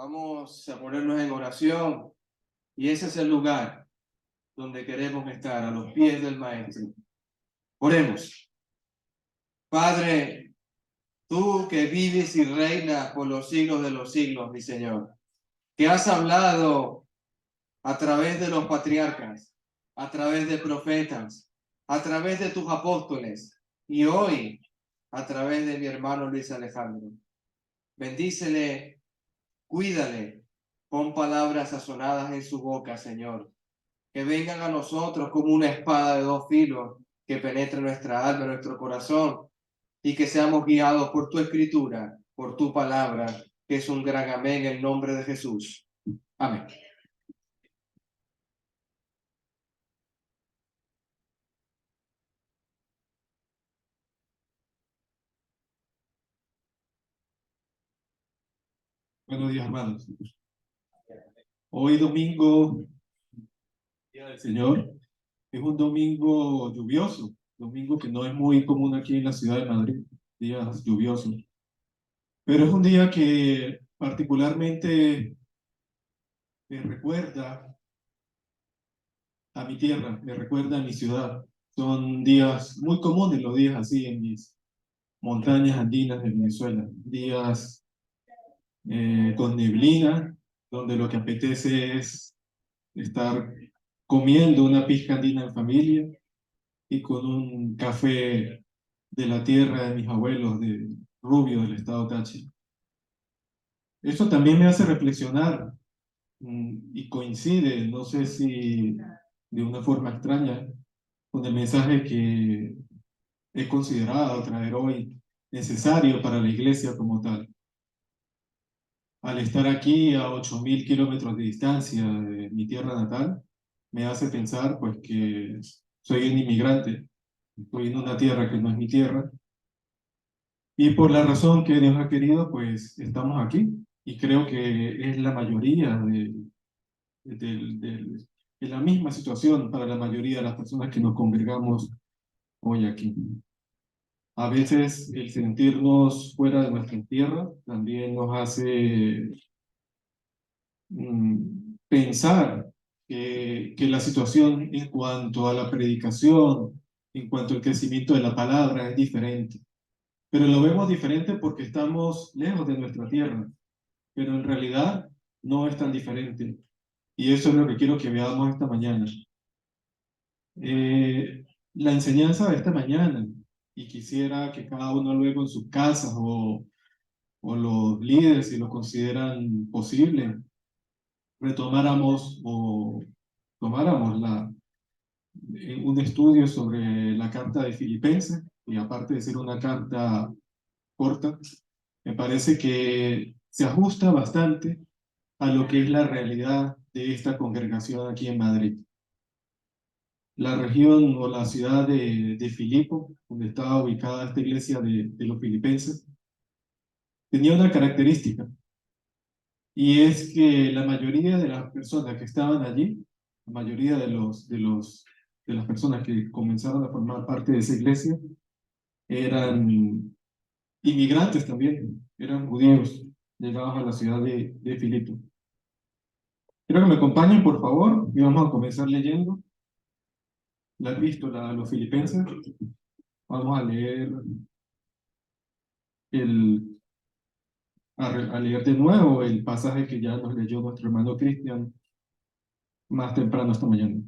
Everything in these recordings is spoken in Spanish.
Vamos a ponernos en oración y ese es el lugar donde queremos estar, a los pies del Maestro. Oremos. Padre, tú que vives y reinas por los siglos de los siglos, mi Señor, que has hablado a través de los patriarcas, a través de profetas, a través de tus apóstoles y hoy a través de mi hermano Luis Alejandro. Bendícele, cuídale, pon palabras sazonadas en su boca, Señor, que vengan a nosotros como una espada de dos filos que penetre nuestra alma, nuestro corazón, y que seamos guiados por tu escritura, por tu palabra, que es un gran amén en el nombre de Jesús. Amén. Buenos días, hermanos. Hoy domingo, Día del Señor, es un domingo lluvioso, domingo que no es muy común aquí en la ciudad de Madrid, días lluviosos. Pero es un día que particularmente me recuerda a mi tierra, me recuerda a mi ciudad. Son días muy comunes los días así en mis montañas andinas de Venezuela, días con neblina, donde lo que apetece es estar comiendo una pizca andina en familia y con un café de la tierra de mis abuelos de Rubio, del estado Táchira. Esto también me hace reflexionar y coincide, no sé si de una forma extraña, con el mensaje que he considerado traer hoy necesario para la iglesia como tal. Al estar aquí a 8.000 kilómetros de distancia de mi tierra natal, me hace pensar pues que soy un inmigrante, estoy en una tierra que no es mi tierra, y por la razón que Dios ha querido, pues estamos aquí, y creo que es la mayoría de la misma situación para la mayoría de las personas que nos congregamos hoy aquí. A veces el sentirnos fuera de nuestra tierra también nos hace pensar que la situación en cuanto a la predicación, en cuanto al crecimiento de la palabra es diferente. Pero lo vemos diferente porque estamos lejos de nuestra tierra, pero en realidad no es tan diferente. Y eso es lo que quiero que veamos esta mañana. La enseñanza de esta mañana, y quisiera que cada uno luego en sus casas o los líderes, si lo consideran posible, retomáramos o tomáramos un estudio sobre la carta de Filipenses, y aparte de ser una carta corta, me parece que se ajusta bastante a lo que es la realidad de esta congregación aquí en Madrid. La región o la ciudad de Filipo, donde estaba ubicada esta iglesia de los filipenses, tenía una característica, y es que la mayoría de las personas que estaban allí, la mayoría de las personas que comenzaron a formar parte de esa iglesia, eran inmigrantes también, eran judíos llegados a la ciudad de Filipo. Quiero que me acompañen, por favor, y vamos a comenzar leyendo la epístola a los filipenses. Vamos a leer el, a leer de nuevo el pasaje que ya nos leyó nuestro hermano Cristian más temprano esta mañana.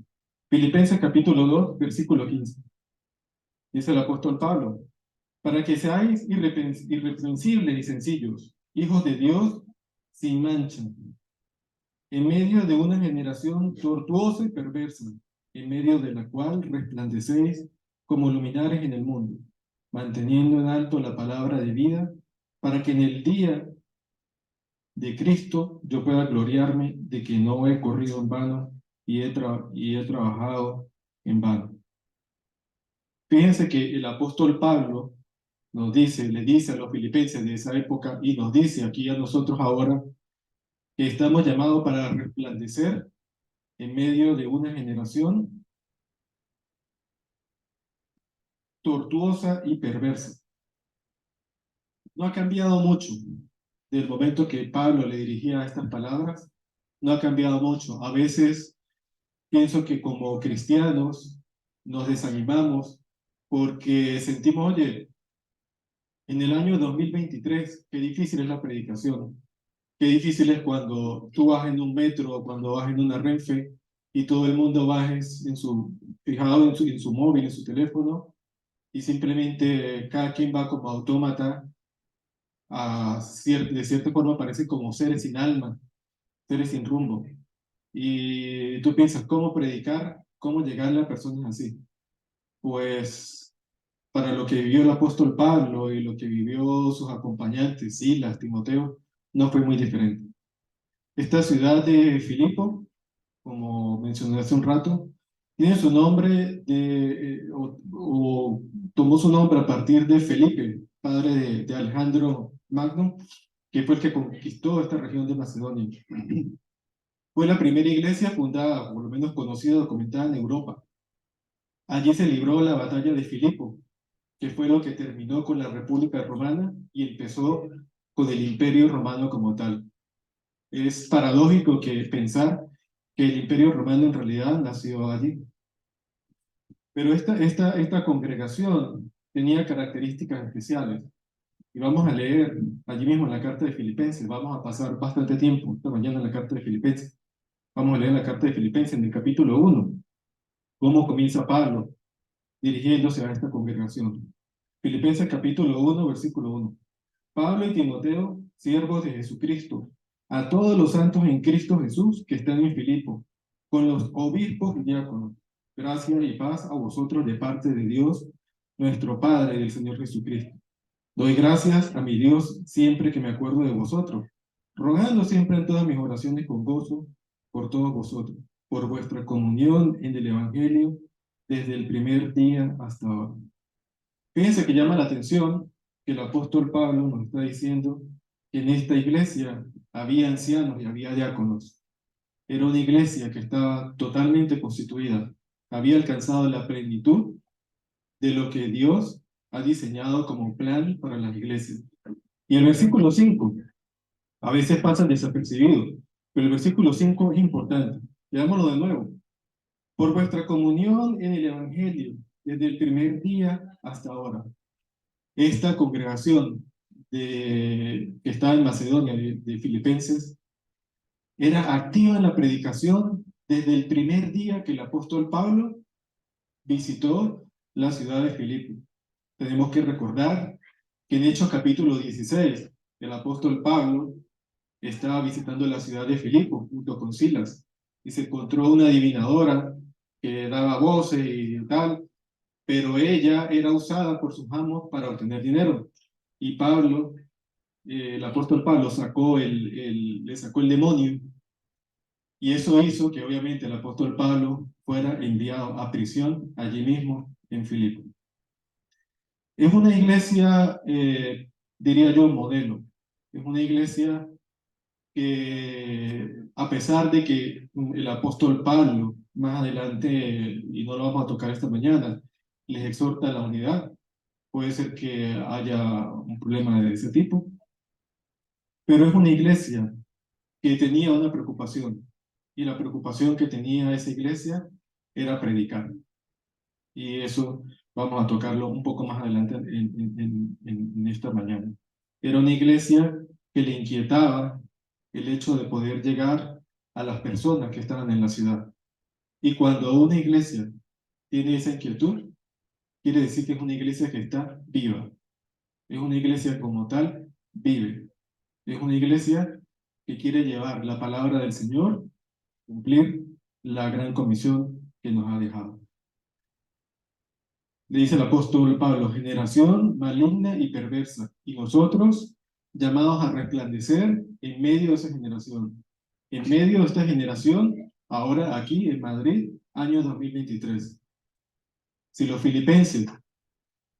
Filipenses capítulo 2, versículo 15. Dice el apóstol Pablo: para que seáis irreprensibles y sencillos, hijos de Dios sin mancha, en medio de una generación tortuosa y perversa, en medio de la cual resplandecéis como luminares en el mundo, manteniendo en alto la palabra de vida, para que en el día de Cristo yo pueda gloriarme de que no he corrido en vano y he trabajado en vano. Fíjense que el apóstol Pablo nos dice, le dice a los filipenses de esa época y nos dice aquí a nosotros ahora que estamos llamados para resplandecer en medio de una generación tortuosa y perversa. No ha cambiado mucho. del momento que Pablo le dirigía estas palabras no ha cambiado mucho. A veces pienso que como cristianos nos desanimamos porque sentimos, oye, en el año 2023, qué difícil es la predicación, qué difícil es cuando tú vas en un metro o cuando vas en una Renfe y todo el mundo va fijado en su móvil, en su teléfono, y simplemente cada quien va como autómata, de cierta forma parecen como seres sin alma, seres sin rumbo. Y tú piensas, ¿cómo predicar? ¿Cómo llegarle a personas así? Pues para lo que vivió el apóstol Pablo y lo que vivió sus acompañantes, Silas, Timoteo, no fue muy diferente. Esta ciudad de Filipo, como mencioné hace un rato, tiene su nombre o tomó su nombre a partir de Felipe, padre de Alejandro Magno, que fue el que conquistó esta región de Macedonia. Fue la primera iglesia fundada, por lo menos conocida, documentada en Europa. Allí se libró la batalla de Filipo, que fue lo que terminó con la República Romana y empezó con el Imperio Romano como tal. Es paradójico que pensar que el Imperio Romano en realidad nació allí. Pero esta congregación tenía características especiales. Y vamos a leer allí mismo en la carta de Filipenses. Vamos a pasar bastante tiempo esta mañana en la carta de Filipenses. Vamos a leer la carta de Filipenses en el capítulo 1. Cómo comienza Pablo dirigiéndose a esta congregación. Filipenses capítulo 1, versículo 1. Pablo y Timoteo, siervos de Jesucristo, a todos los santos en Cristo Jesús que están en Filipo, con los obispos y diáconos. Gracia y paz a vosotros de parte de Dios, nuestro Padre y del Señor Jesucristo. Doy gracias a mi Dios siempre que me acuerdo de vosotros, rogando siempre en todas mis oraciones con gozo por todos vosotros, por vuestra comunión en el Evangelio desde el primer día hasta ahora. Fíjense que llama la atención que el apóstol Pablo nos está diciendo que en esta iglesia había ancianos y había diáconos. Era una iglesia que estaba totalmente constituida, había alcanzado la plenitud de lo que Dios ha diseñado como plan para las iglesias. Y el versículo 5, a veces pasa desapercibido, pero el versículo 5 es importante. Leámoslo de nuevo. Por vuestra comunión en el Evangelio, desde el primer día hasta ahora. Esta congregación que estaba en Macedonia, de Filipenses, era activa en la predicación desde el primer día que el apóstol Pablo visitó la ciudad de Filipo. Tenemos que recordar que en Hechos capítulo 16, el apóstol Pablo estaba visitando la ciudad de Filipo junto con Silas y se encontró una adivinadora que daba voces y tal, pero ella era usada por sus amos para obtener dinero. Y Pablo, el apóstol Pablo, le sacó el demonio, y eso hizo que obviamente el apóstol Pablo fuera enviado a prisión allí mismo en Filipo. Es una iglesia, diría yo, modelo. Es una iglesia que, a pesar de que el apóstol Pablo, más adelante, y no lo vamos a tocar esta mañana, les exhorta a la unidad, puede ser que haya un problema de ese tipo, pero es una iglesia que tenía una preocupación, y la preocupación que tenía esa iglesia era predicar. Y eso vamos a tocarlo un poco más adelante en esta mañana. Era una iglesia que le inquietaba el hecho de poder llegar a las personas que estaban en la ciudad. Y cuando una iglesia tiene esa inquietud, quiere decir que es una iglesia que está viva. Es una iglesia como tal, vive. Es una iglesia que quiere llevar la palabra del Señor, cumplir la gran comisión que nos ha dejado. Le dice el apóstol Pablo, generación maligna y perversa, y nosotros llamados a resplandecer en medio de esa generación. En medio de esta generación, ahora aquí en Madrid, año 2023. Si los filipenses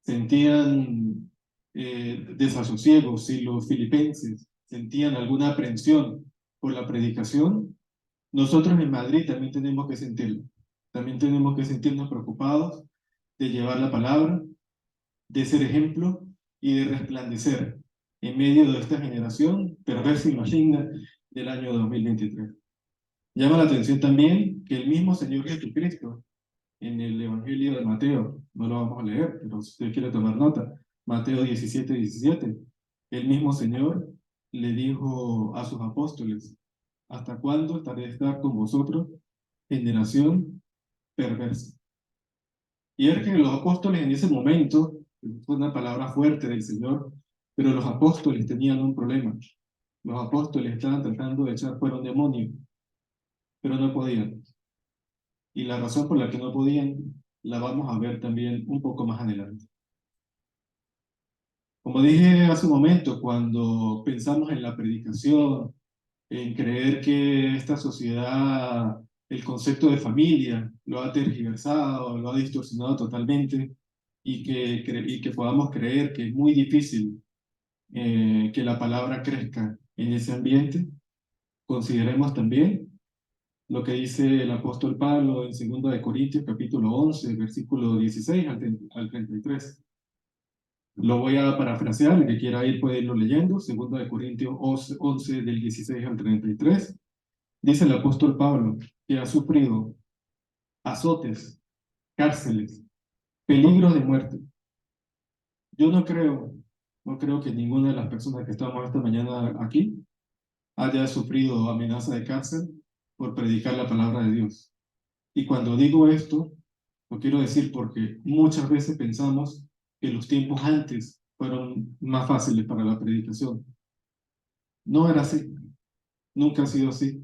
sentían desasosiego, si los filipenses sentían alguna aprensión por la predicación, nosotros en Madrid también tenemos que sentirlo. También tenemos que sentirnos preocupados de llevar la palabra, de ser ejemplo y de resplandecer en medio de esta generación perversa y maligna del año 2023. Llama la atención también que el mismo Señor Jesucristo, en el Evangelio de Mateo, no lo vamos a leer, pero si usted quiere tomar nota, Mateo 17:17, el mismo Señor le dijo a sus apóstoles: ¿hasta cuándo estaré de estar con vosotros, generación perversa? Y es que los apóstoles en ese momento, fue una palabra fuerte del Señor, pero los apóstoles tenían un problema. Los apóstoles estaban tratando de echar fuera un demonio, pero no podían. Y la razón por la que no podían la vamos a ver también un poco más adelante. Como dije hace un momento, cuando pensamos en la predicación, en creer que esta sociedad, el concepto de familia, lo ha tergiversado, lo ha distorsionado totalmente, y que podamos creer que es muy difícil que la palabra crezca en ese ambiente, consideremos también lo que dice el apóstol Pablo en 2 de Corintios capítulo 11, versículo 16 al 33. Lo voy a parafrasear, el que quiera ir puede irlo leyendo. 2 de Corintios 11 del 16 al 33. Dice el apóstol Pablo que ha sufrido azotes, cárceles, peligros de muerte. Yo no creo que ninguna de las personas que estamos esta mañana aquí haya sufrido amenaza de cárcel por predicar la palabra de Dios. Y cuando digo esto, lo quiero decir porque muchas veces pensamos que los tiempos antes fueron más fáciles para la predicación. No era así, nunca ha sido así.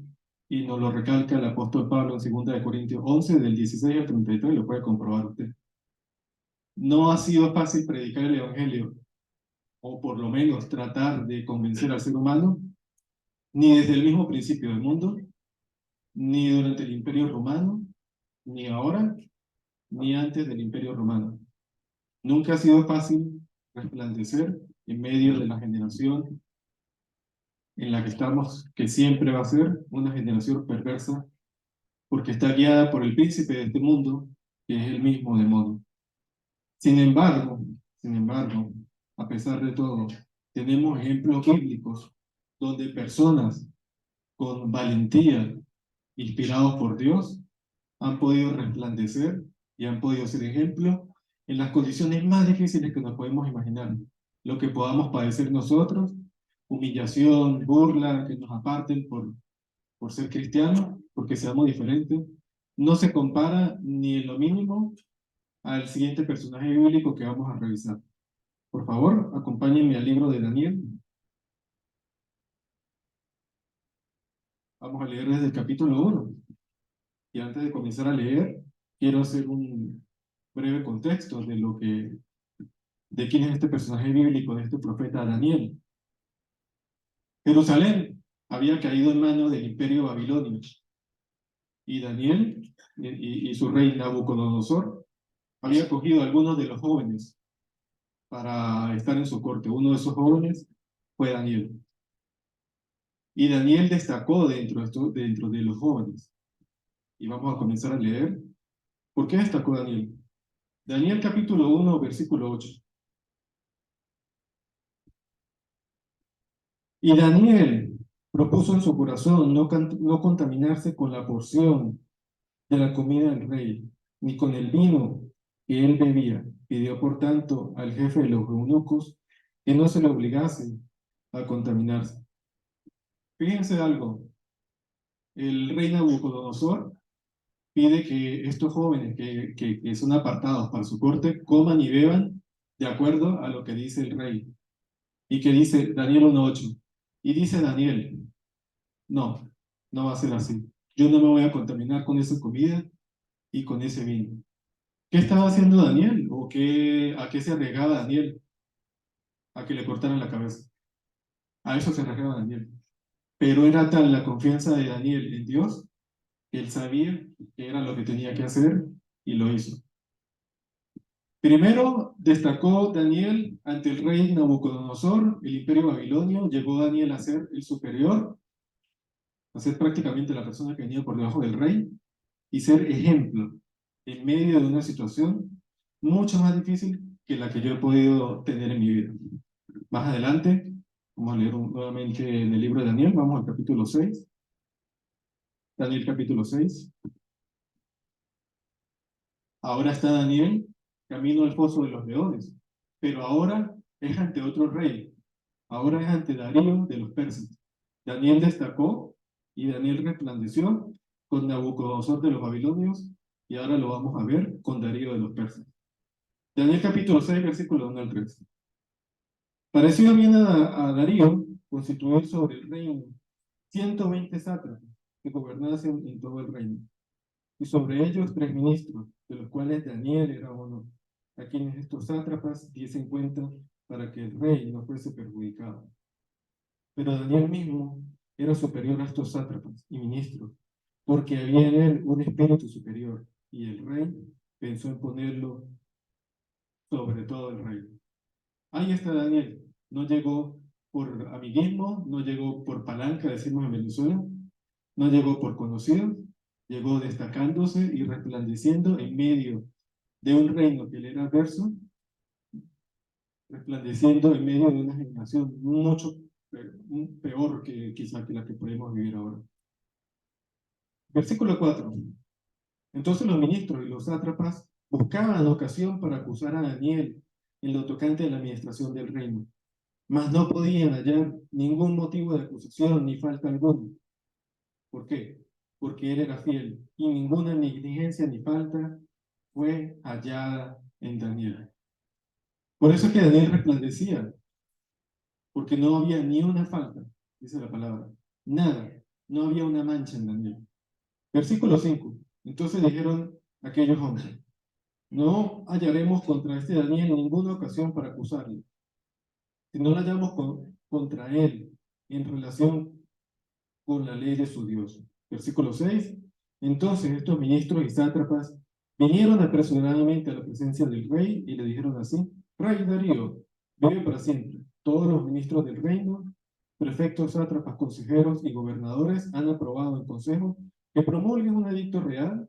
Y nos lo recalca el apóstol Pablo en 2 de Corintios 11, del 16 al 33, lo puede comprobar usted. No ha sido fácil predicar el Evangelio, o por lo menos tratar de convencer al ser humano, ni desde el mismo principio del mundo, ni durante el Imperio Romano, ni ahora, ni antes del Imperio Romano. Nunca ha sido fácil resplandecer en medio de la generación en la que estamos, que siempre va a ser una generación perversa, porque está guiada por el príncipe de este mundo, que es el mismo demonio. Sin embargo, sin embargo, a pesar de todo, tenemos ejemplos bíblicos donde personas con valentía, inspirados por Dios, han podido resplandecer y han podido ser ejemplo en las condiciones más difíciles que nos podemos imaginar. Lo que podamos padecer nosotros, humillación, burla, que nos aparten por ser cristianos, porque seamos diferentes, no se compara ni en lo mínimo al siguiente personaje bíblico que vamos a revisar. Por favor, acompáñenme al libro de Daniel. Vamos a leer desde el capítulo 1. Y antes de comenzar a leer, quiero hacer un breve contexto de quién es este personaje bíblico, de este profeta Daniel. Jerusalén había caído en manos del imperio babilonio, y Daniel y su rey Nabucodonosor había cogido a algunos de los jóvenes para estar en su corte. Uno de esos jóvenes fue Daniel. Y Daniel destacó dentro de los jóvenes. Y vamos a comenzar a leer. ¿Por qué destacó Daniel? Daniel capítulo 1, versículo 8. Y Daniel propuso en su corazón no contaminarse con la porción de la comida del rey, ni con el vino que él bebía. Pidió, por tanto, al jefe de los eunucos que no se le obligase a contaminarse. Fíjense algo, el rey Nabucodonosor pide que estos jóvenes que son apartados para su corte coman y beban de acuerdo a lo que dice el rey. Y que dice Daniel 1:8. Y dice Daniel, no, no va a ser así. Yo no me voy a contaminar con esa comida y con ese vino. ¿Qué estaba haciendo Daniel? ¿A qué se arriesgaba Daniel? A que le cortaran la cabeza. A eso se arriesgaba Daniel. Pero era tal la confianza de Daniel en Dios que él sabía que era lo que tenía que hacer y lo hizo. Primero destacó Daniel ante el rey Nabucodonosor, el imperio babilonio. Llegó Daniel a ser el superior, a ser prácticamente la persona que venía por debajo del rey y ser ejemplo en medio de una situación mucho más difícil que la que yo he podido tener en mi vida. Más adelante Vamos a leer nuevamente en el libro de Daniel, vamos al capítulo 6. Daniel capítulo 6. Ahora está Daniel camino al foso de los leones, pero ahora es ante otro rey. Ahora es ante Darío de los persas. Daniel destacó y Daniel resplandeció con Nabucodonosor de los babilonios, y ahora lo vamos a ver con Darío de los persas. Daniel capítulo 6, versículo 1 al 3. Pareció bien a Darío constituir sobre el reino 120 sátrapas que gobernasen en todo el reino, y sobre ellos 3 ministros, de los cuales Daniel era uno, a quienes estos sátrapas diesen cuenta para que el rey no fuese perjudicado. Pero Daniel mismo era superior a estos sátrapas y ministros, porque había en él un espíritu superior, y el rey pensó en ponerlo sobre todo el reino. Ahí está Daniel. No llegó por amiguismo, no llegó por palanca, decimos en Venezuela, no llegó por conocido, llegó destacándose y resplandeciendo en medio de un reino que le era adverso, resplandeciendo en medio de una generación mucho peor que quizá que la que podemos vivir ahora. Versículo 4. Entonces los ministros y los sátrapas buscaban ocasión para acusar a Daniel en lo tocante a la administración del reino, mas no podían hallar ningún motivo de acusación ni falta alguna. ¿Por qué? Porque él era fiel y ninguna negligencia ni falta fue hallada en Daniel. Por eso es que Daniel resplandecía, porque no había ni una falta, dice la palabra, nada, no había una mancha en Daniel. Versículo 5. Entonces dijeron aquellos hombres: no hallaremos contra este Daniel ninguna ocasión para acusarle, si no la hallamos contra él en relación con la ley de su Dios. Versículo 6. Entonces estos ministros y sátrapas vinieron apresuradamente a la presencia del rey y le dijeron así: Rey Darío, vive para siempre. Todos los ministros del reino, prefectos, sátrapas, consejeros y gobernadores han aprobado en consejo que promulguen un edicto real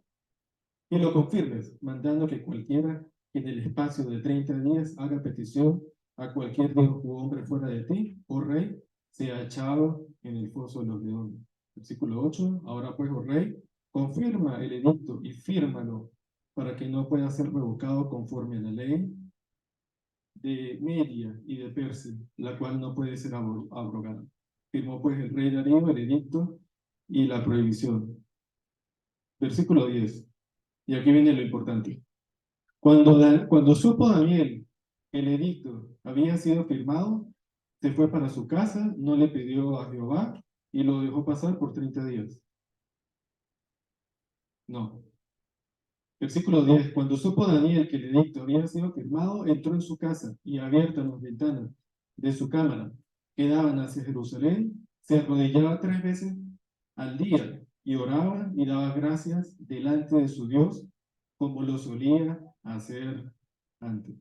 y lo confirmes, mandando que cualquiera que en el espacio de 30 días haga petición a cualquier dios u hombre fuera de ti, oh rey, sea echado en el foso de los leones. Versículo 8. Ahora pues, oh rey, confirma el edicto y fírmalo para que no pueda ser revocado conforme a la ley de Media y de Persia, la cual no puede ser abrogada. Firmó pues el rey Darío el edicto y la prohibición. Versículo 10. Y aquí viene lo importante. Cuando supo Daniel que el edicto había sido firmado, se fue para su casa, no le pidió a Jehová y lo dejó pasar por 30 días. No. Versículo 10. Cuando supo Daniel que el edicto había sido firmado, entró en su casa y abiertas las ventanas de su cámara que daban hacia Jerusalén, se arrodillaba 3 veces al día y oraba y daba gracias delante de su Dios como lo solía hacer antes.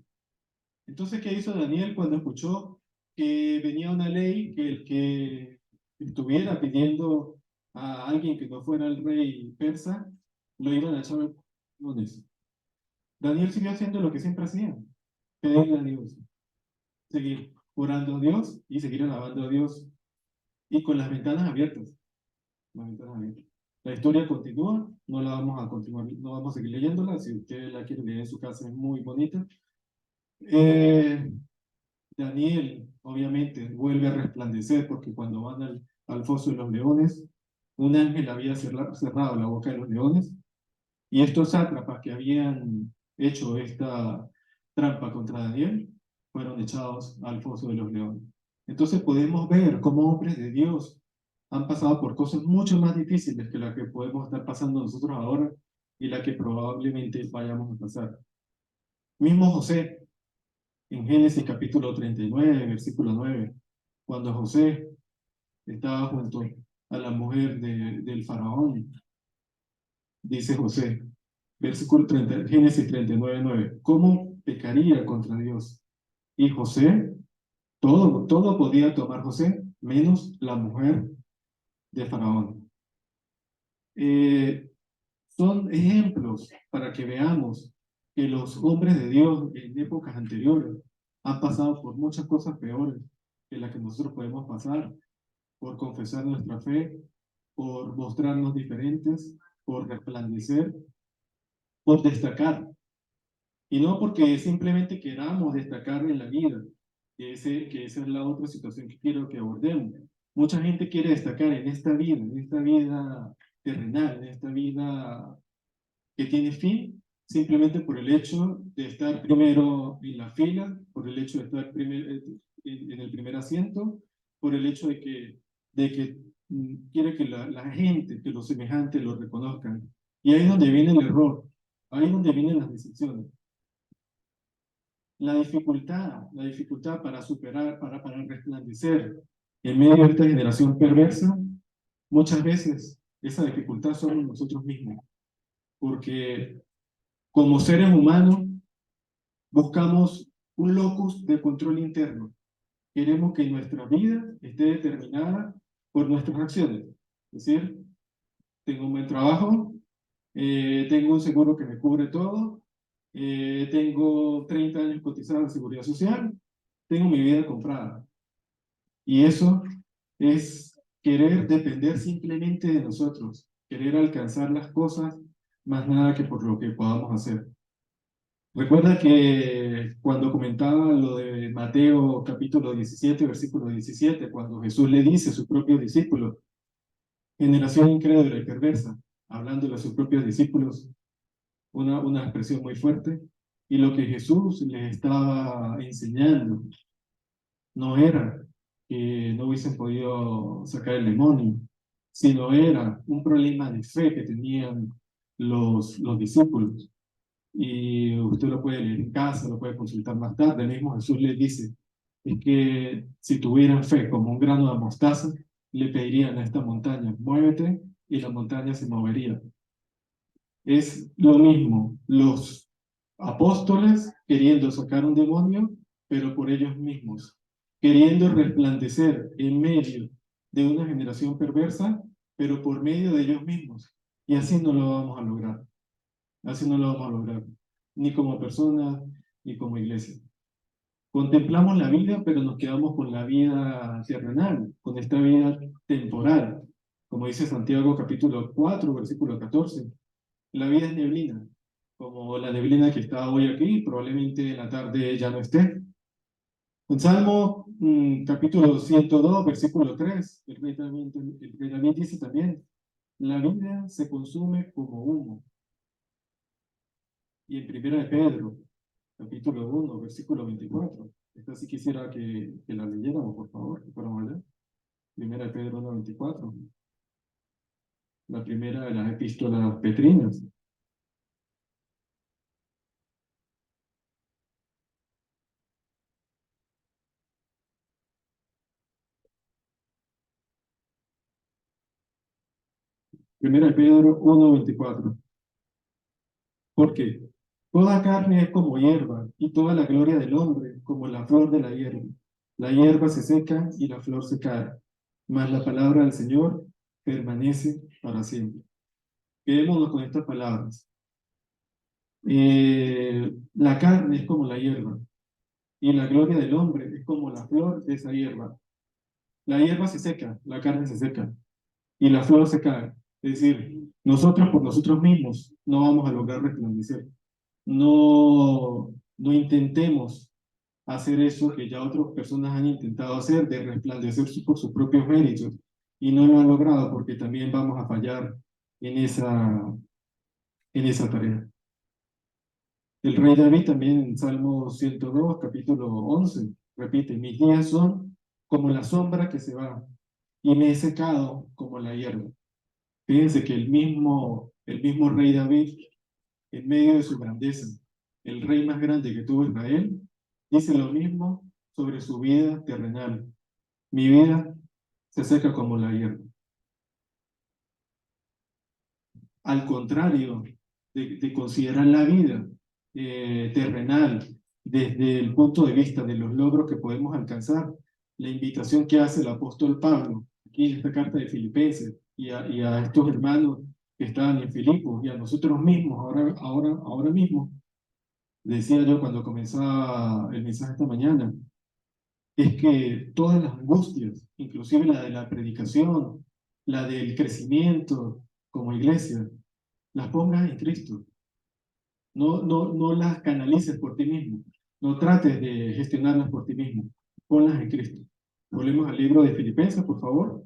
Entonces, ¿qué hizo Daniel cuando escuchó que venía una ley que el que estuviera pidiendo a alguien que no fuera el rey persa, lo iban a echar lunes? Daniel siguió haciendo lo que siempre hacía: pedirle a Dios, seguir orando a Dios y seguir alabando a Dios, y con las ventanas abiertas. Las ventanas abiertas. La historia continúa, no la vamos a continuar, no vamos a seguir leyéndola. Si usted la quiere leer en su casa, es muy bonita. Daniel, obviamente, vuelve a resplandecer, porque cuando van al foso de los leones, un ángel había cerrado la boca de los leones, y estos sátrapas que habían hecho esta trampa contra Daniel fueron echados al foso de los leones. Entonces podemos ver cómo hombres de Dios han pasado por cosas mucho más difíciles que las que podemos estar pasando nosotros ahora y la que probablemente vayamos a pasar. Mismo José, en Génesis capítulo 39, versículo 9, cuando José estaba junto a la mujer del faraón, dice José, versículo 30, Génesis 39, 9, ¿cómo pecaría contra Dios? Y José, todo podía tomar José, menos la mujer de faraón. Son ejemplos para que veamos que los hombres de Dios en épocas anteriores han pasado por muchas cosas peores en la que nosotros podemos pasar por confesar nuestra fe, por mostrarnos diferentes, por resplandecer, por destacar. Y no porque simplemente queramos destacar en la vida, que esa es la otra situación que quiero que abordemos. Mucha gente quiere destacar en esta vida terrenal, en esta vida que tiene fin, simplemente por el hecho de estar primero en la fila, por el hecho de estar en el primer asiento, por el hecho de que quiere que la gente, que los semejantes lo reconozcan. Y ahí es donde viene el error, ahí es donde vienen las decepciones. La dificultad para superar, para resplandecer en medio de esta generación perversa, muchas veces esa dificultad somos nosotros mismos, porque como seres humanos buscamos un locus de control interno. Queremos que nuestra vida esté determinada por nuestras acciones. Es decir, tengo un buen trabajo, tengo un seguro que me cubre todo, tengo 30 años cotizado en seguridad social, tengo mi vida comprada. Y eso es querer depender simplemente de nosotros, querer alcanzar las cosas más nada que por lo que podamos hacer. Recuerda que cuando comentaba lo de Mateo capítulo 17, versículo 17, cuando Jesús le dice a sus propios discípulos, generación incrédula y perversa, hablándole a sus propios discípulos, una expresión muy fuerte, y lo que Jesús les estaba enseñando no era que no hubiesen podido sacar el demonio, sino era un problema de fe que tenían los discípulos. Y usted lo puede leer en casa, lo puede consultar más tarde. El mismo Jesús les dice, es que si tuvieran fe como un grano de mostaza, le pedirían a esta montaña, muévete, y la montaña se movería. Es lo mismo, los apóstoles queriendo sacar un demonio, pero por ellos mismos, queriendo resplandecer en medio de una generación perversa, pero por medio de ellos mismos. Y así no lo vamos a lograr. Así no lo vamos a lograr, ni como personas, ni como iglesia. Contemplamos la vida, pero nos quedamos con la vida terrenal, con esta vida temporal. Como dice Santiago capítulo 4, versículo 14. La vida es neblina, como la neblina que está hoy aquí, probablemente en la tarde ya no esté. En Salmo capítulo 102, versículo 3, el rey David dice también, la vida se consume como humo. Y en Primera de Pedro, capítulo 1, versículo 24. Esta sí quisiera que la leyéramos, por favor, que fuéramos allá. Primera de Pedro 1, 24. La primera de las epístolas petrinas. Primera de Pedro 1, 24. Porque toda carne es como hierba, y toda la gloria del hombre como la flor de la hierba. La hierba se seca y la flor se cae, mas la palabra del Señor permanece para siempre. Quedémonos con estas palabras. La carne es como la hierba, y la gloria del hombre es como la flor de esa hierba. La hierba se seca, la carne se seca, y la flor se cae. Es decir, nosotros por nosotros mismos no vamos a lograr resplandecer. No intentemos hacer eso que ya otras personas han intentado hacer, de resplandecer por sus propios méritos, y no lo han logrado porque también vamos a fallar en esa tarea. El rey David también en Salmo 102, capítulo 11, repite, mis días son como la sombra que se va, y me he secado como la hierba. Fíjense que el mismo rey David, en medio de su grandeza, el rey más grande que tuvo Israel, dice lo mismo sobre su vida terrenal. Mi vida se seca como la hierba. Al contrario de considerar la vida terrenal desde el punto de vista de los logros que podemos alcanzar, la invitación que hace el apóstol Pablo aquí en esta carta de Filipenses y a estos hermanos que estaban en Filipos y a nosotros mismos ahora mismo, decía yo cuando comenzaba el mensaje esta mañana, es que todas las angustias, inclusive la de la predicación, la del crecimiento como iglesia, las pongas en Cristo. No las canalices por ti mismo. No trates de gestionarlas por ti mismo. Ponlas en Cristo. Volvemos al libro de Filipenses, por favor.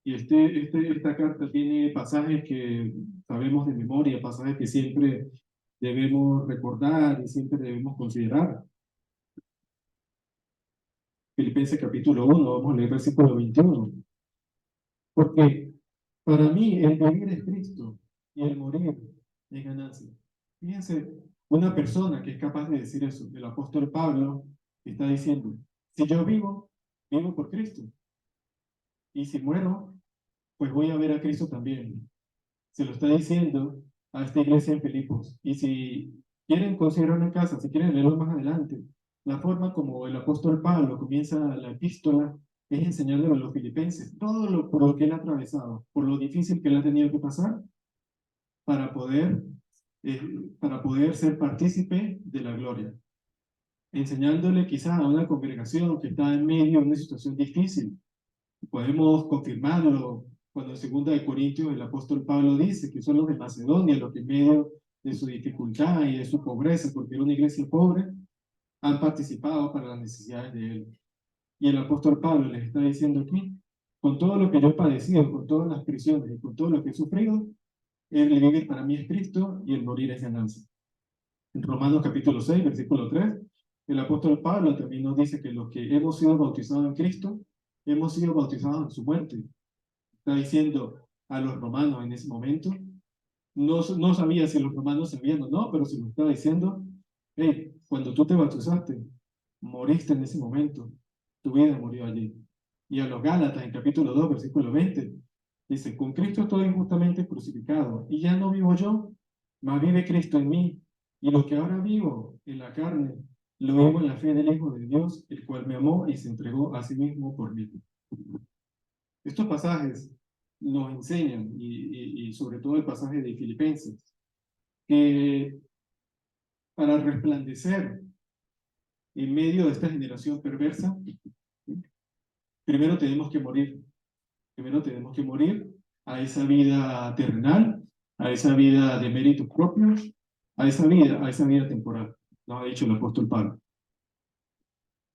Y esta carta tiene pasajes que sabemos de memoria, pasajes que siempre debemos recordar y siempre debemos considerar. Filipenses capítulo 1, vamos a leer versículo 21. Porque para mí el vivir es Cristo y el morir es ganancia. Fíjense, una persona que es capaz de decir eso, el apóstol Pablo está diciendo, si yo vivo, vivo por Cristo. Y si muero, pues voy a ver a Cristo también. Se lo está diciendo a esta iglesia en Filipos. Y si quieren considerar una casa, si quieren leerlo más adelante, la forma como el apóstol Pablo comienza la epístola es enseñándole a los filipenses todo por lo que él ha atravesado, por lo difícil que él ha tenido que pasar para poder, eh, para poder ser partícipe de la gloria. Enseñándole quizás a una congregación que está en medio de una situación difícil. Podemos confirmarlo cuando en 2 Corintios el apóstol Pablo dice que son los de Macedonia los que en medio de su dificultad y de su pobreza, porque era una iglesia pobre, han participado para las necesidades de él. Y el apóstol Pablo les está diciendo aquí, con todo lo que yo he padecido, con todas las prisiones y con todo lo que he sufrido, el vivir para mí es Cristo y el morir es ganancia. En Romanos capítulo 6, versículo 3, el apóstol Pablo también nos dice que los que hemos sido bautizados en Cristo, hemos sido bautizados en su muerte. Está diciendo a los romanos en ese momento, no sabía si los romanos sabían o no, pero se lo estaba diciendo, hey, cuando tú te bautizaste, moriste en ese momento, tu vida murió allí. Y a los Gálatas, en capítulo 2, versículo 20, dice, con Cristo estoy injustamente crucificado, y ya no vivo yo, mas vive Cristo en mí, y lo que ahora vivo en la carne, lo vivo en la fe del Hijo de Dios, el cual me amó y se entregó a sí mismo por mí. Estos pasajes nos enseñan, y sobre todo el pasaje de Filipenses, que para resplandecer en medio de esta generación perversa, primero tenemos que morir. Primero tenemos que morir a esa vida terrenal, a esa vida de méritos propios, a esa vida temporal. Nos ha dicho el apóstol Pablo.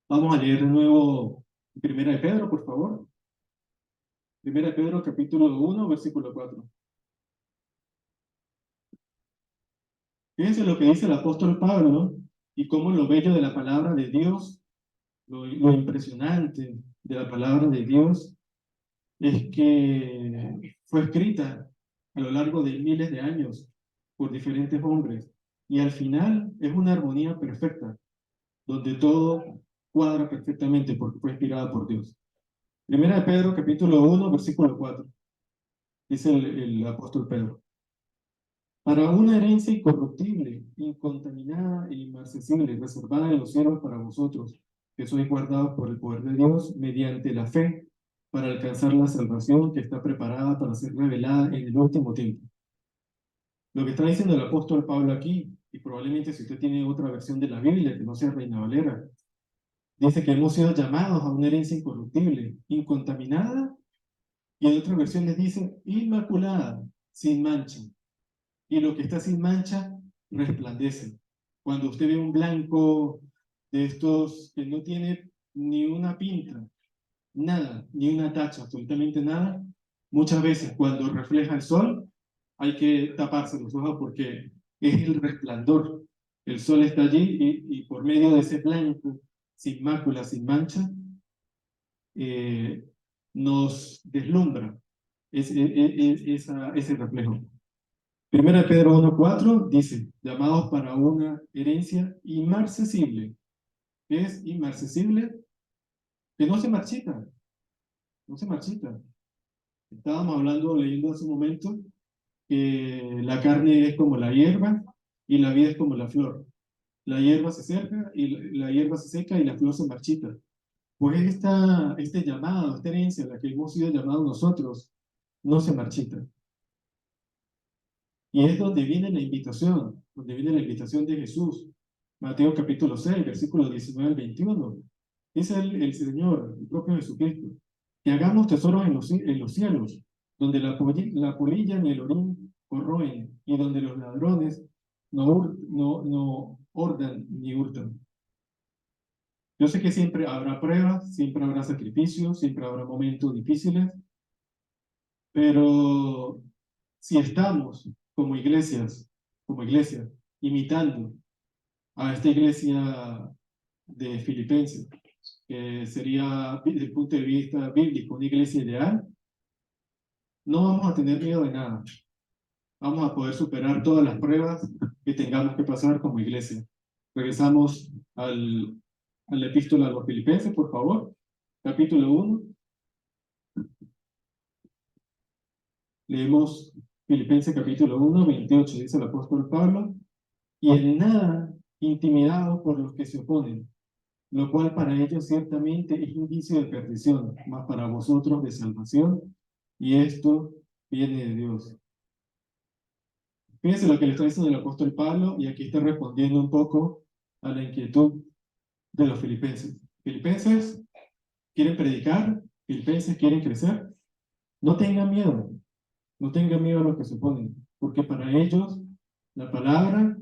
Vamos a leer de nuevo Primera de Pedro, por favor. Primera de Pedro, capítulo 1, versículo 4. Fíjense lo que dice el apóstol Pablo, ¿no? Y cómo lo bello de la palabra de Dios, lo impresionante de la palabra de Dios, es que fue escrita a lo largo de miles de años por diferentes hombres. Y al final es una armonía perfecta, donde todo cuadra perfectamente porque fue inspirada por Dios. Primera de Pedro, capítulo 1, versículo 4. Dice el apóstol Pedro. Para una herencia incorruptible, incontaminada e inmarcesible, reservada en los cielos para vosotros, que sois guardados por el poder de Dios mediante la fe, para alcanzar la salvación que está preparada para ser revelada en el último tiempo. Lo que está diciendo el apóstol Pablo aquí, y probablemente si usted tiene otra versión de la Biblia que no sea Reina Valera, dice que hemos sido llamados a una herencia incorruptible, incontaminada, y en otras versiones dice inmaculada, sin mancha. Y lo que está sin mancha resplandece. Cuando usted ve un blanco de estos que no tiene ni una pinta, nada, ni una tacha, absolutamente nada, muchas veces cuando refleja el sol hay que taparse los ojos porque es el resplandor. El sol está allí y por medio de ese blanco, sin mácula, sin mancha, nos deslumbra ese reflejo. Primera de Pedro 1.4 dice, llamados para una herencia inmarcesible. ¿Qué es inmarcesible? Que no se marchita, no se marchita. Estábamos hablando, leyendo hace un momento, que la carne es como la hierba y la vida es como la flor. La hierba se seca y la hierba se seca y la flor se marchita. Pues este llamado, esta herencia a la que hemos sido llamados nosotros, no se marchita. Y es donde viene la invitación. donde viene la invitación de Jesús. Mateo capítulo 6, versículos 19 al 21. Dice el Señor, el propio Jesucristo, que hagamos tesoros en los cielos, donde la polilla ni el orín corroen, y donde los ladrones no hurtan ni hurtan. Yo sé que siempre habrá pruebas, siempre habrá sacrificios, siempre habrá momentos difíciles, pero si estamos como iglesias, imitando a esta iglesia de Filipenses, que sería desde el punto de vista bíblico una iglesia ideal, no vamos a tener miedo de nada. Vamos a poder superar todas las pruebas que tengamos que pasar como iglesia. Regresamos a la epístola a los Filipenses, por favor, capítulo 1. Leemos Filipenses capítulo 1, 28, dice el apóstol Pablo, y en nada intimidados por los que se oponen, lo cual para ellos ciertamente es indicio de perdición, mas para vosotros de salvación, y esto viene de Dios. Fíjense lo que le está diciendo el apóstol Pablo, y aquí está respondiendo un poco a la inquietud de los filipenses. Filipenses quieren predicar, filipenses quieren crecer. No tengan miedo, no tengan miedo a lo que se oponen, porque para ellos la palabra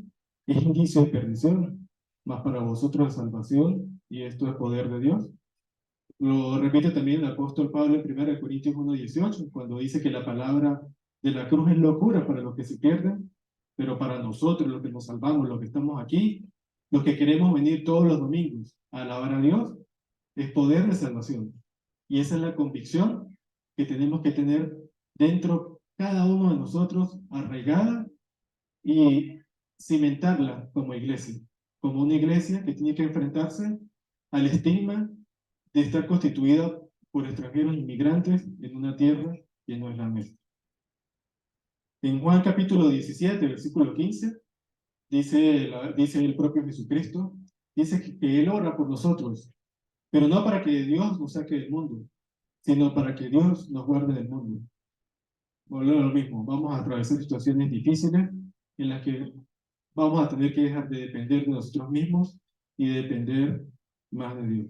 es indicio de perdición, mas para vosotros de salvación, y esto es poder de Dios. Lo repite también el apóstol Pablo en 1 Corintios 1:18, cuando dice que la palabra de la cruz es locura para los que se pierden, pero para nosotros, los que nos salvamos, los que estamos aquí, los que queremos venir todos los domingos a alabar a Dios, es poder de salvación. Y esa es la convicción que tenemos que tener dentro cada uno de nosotros, arraigada y cimentarla como iglesia, como una iglesia que tiene que enfrentarse al estigma de estar constituida por extranjeros inmigrantes en una tierra que no es la nuestra. En Juan capítulo 17, versículo 15, dice el propio Jesucristo, dice que Él ora por nosotros, pero no para que Dios nos saque del mundo, sino para que Dios nos guarde del mundo. Volvemos a lo mismo, vamos a atravesar situaciones difíciles en las que vamos a tener que dejar de depender de nosotros mismos y de depender más de Dios.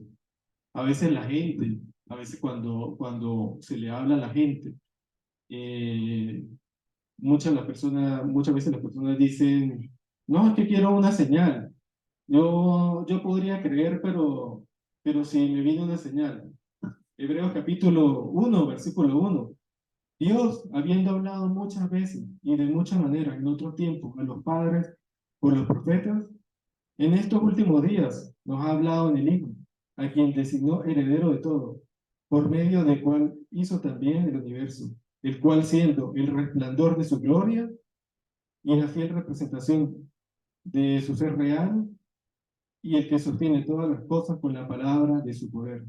A veces la gente, a veces cuando se le habla a la gente, muchas veces las personas dicen, no, es que quiero una señal. Yo podría creer, pero si me viene una señal. Hebreos capítulo 1, versículo 1. Dios, habiendo hablado muchas veces y de muchas maneras en otro tiempo a los padres por los profetas, en estos últimos días nos ha hablado en el Hijo, a quien designó heredero de todo, por medio del cual hizo también el universo, el cual siendo el resplandor de su gloria y la fiel representación de su ser real, y el que sostiene todas las cosas con la palabra de su poder.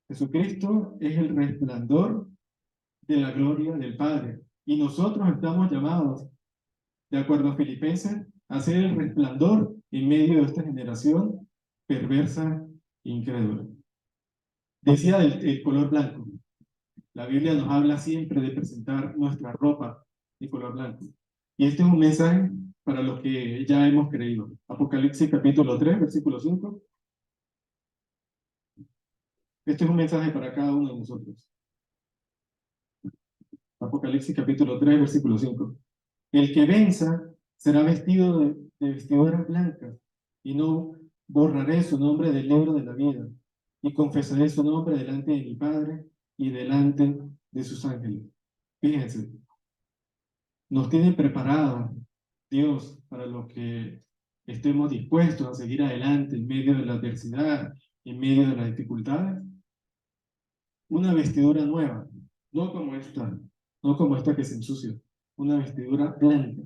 Jesucristo es el resplandor de la gloria del Padre, y nosotros estamos llamados, de acuerdo a Filipenses, a ser el resplandor en medio de esta generación perversa e incrédula. Decía el color blanco. La Biblia nos habla siempre de presentar nuestra ropa de color blanco. Y este es un mensaje para los que ya hemos creído. Apocalipsis capítulo 3, versículo 5. Este es un mensaje para cada uno de nosotros. Apocalipsis capítulo 3, versículo 5. El que venza será vestido de vestiduras blancas, y no borraré su nombre del libro de la vida, y confesaré su nombre delante de mi Padre y delante de sus ángeles. Fíjense, nos tiene preparado Dios para los que estemos dispuestos a seguir adelante en medio de la adversidad, en medio de las dificultades. Una vestidura nueva, no como esta que se ensucia, una vestidura blanca,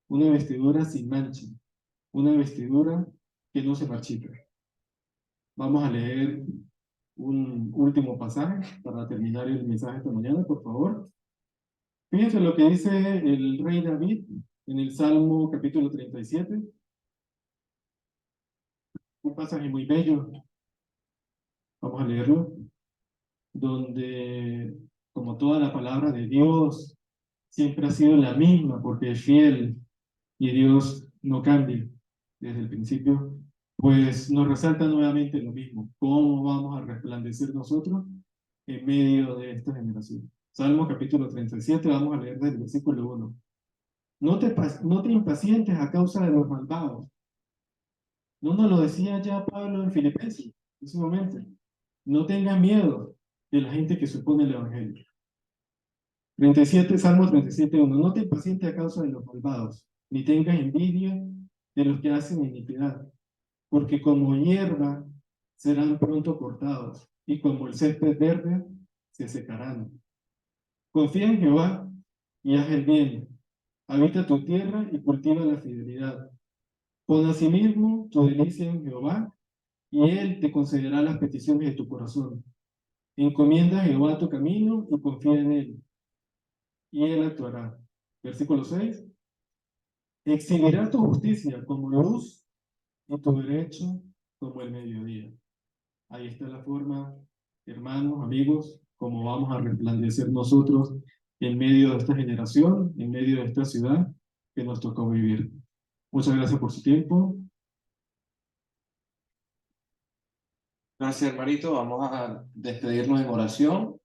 una vestidura sin mancha, una vestidura que no se marchita. Vamos a leer un último pasaje para terminar el mensaje esta mañana, por favor. Fíjense lo que dice el rey David en el Salmo capítulo 37. Un pasaje muy bello. Vamos a leerlo. Donde, como toda la palabra de Dios, siempre ha sido la misma porque es fiel. y Dios no cambia desde el principio, pues nos resalta nuevamente lo mismo. ¿Cómo vamos a resplandecer nosotros en medio de esta generación? Salmo capítulo 37, vamos a leer desde el versículo 1. No te impacientes a causa de los malvados. No nos lo decía ya Pablo en Filipenses, en su momento. No tengan miedo de la gente que supone el Evangelio. 37, Salmo 37, 1. No te impacientes a causa de los malvados, ni tengas envidia de los que hacen iniquidad, porque como hierba serán pronto cortados, y como el césped verde se secarán. Confía en Jehová y haz el bien. Habita tu tierra y cultiva la fidelidad. Pon asimismo tu delicia en Jehová, y Él te concederá las peticiones de tu corazón. Encomienda a Jehová tu camino y confía en Él, y Él actuará. Versículo 6. Exhibirá tu justicia como luz y tu derecho como el mediodía. Ahí está la forma, hermanos, amigos, como vamos a resplandecer nosotros en medio de esta generación, en medio de esta ciudad que nos tocó vivir. Muchas gracias por su tiempo. Gracias, hermanito. Vamos a despedirnos en oración.